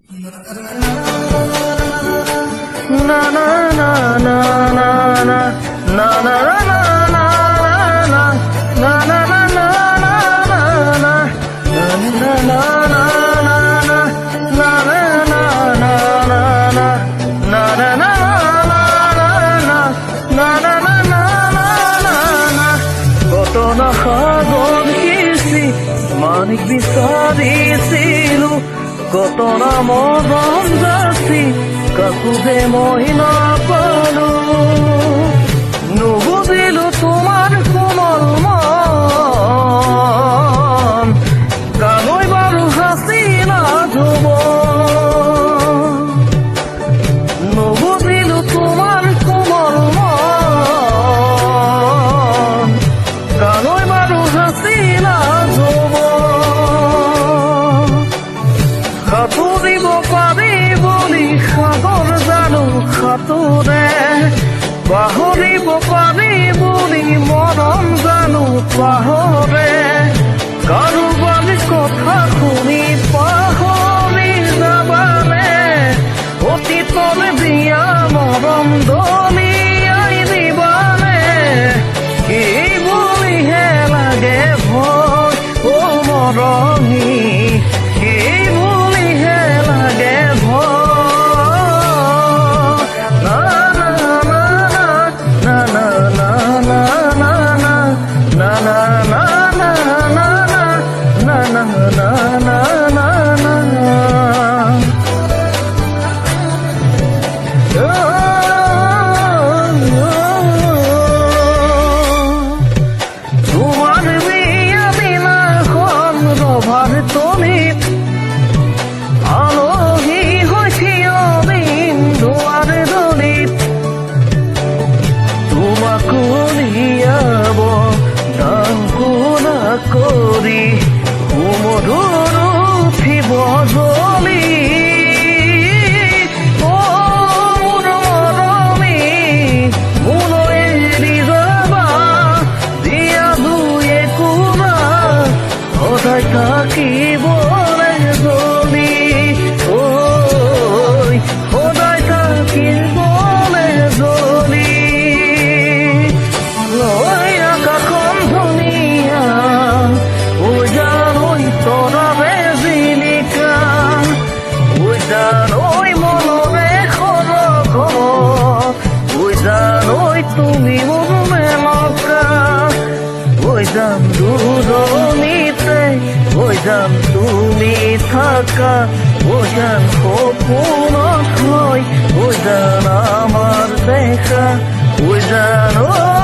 না না না না না না না না মানিক বিচাৰিছিলো কত না মৰম যাচি কাকো যে মই নাপালো নুবুজিলো তোমাৰ কোমল মন কালৈ বাৰু হাসি নাধুব নুবুজিলো তোমাৰ কোমল মন কালৈ বাৰু হাসি নাধুব সাঁতুৰিব পাৰি বুলি সাগৰ জানো সাঁতোৰে পাহৰিব পাৰি বুলি মৰম জানো পাহৰে কাৰোবাৰ কথা শুনি পাহৰি যাবানে অতীতৰ দিয়া মৰম দলিয়াই দিবানে কি বুলিহে লাগে ভয় অ মৰমী কৰি সুমধুৰ উঠিব জ্বলি মোৰ মৰমী মোলৈ এৰি যাবা দিয়া দুয়ে কোবা সদায় থাকিবলৈ জ্বলি সদায় থাকিবলৈ জ্বলি লৈ আকাশখন ধুনীয়া জানৈ মনৰে জানৈ তুমি মোৰ মেলকা যাম দুজনীতে যাম তুমি থাকা যান সপোনত হয় যান আমার দেখা জানো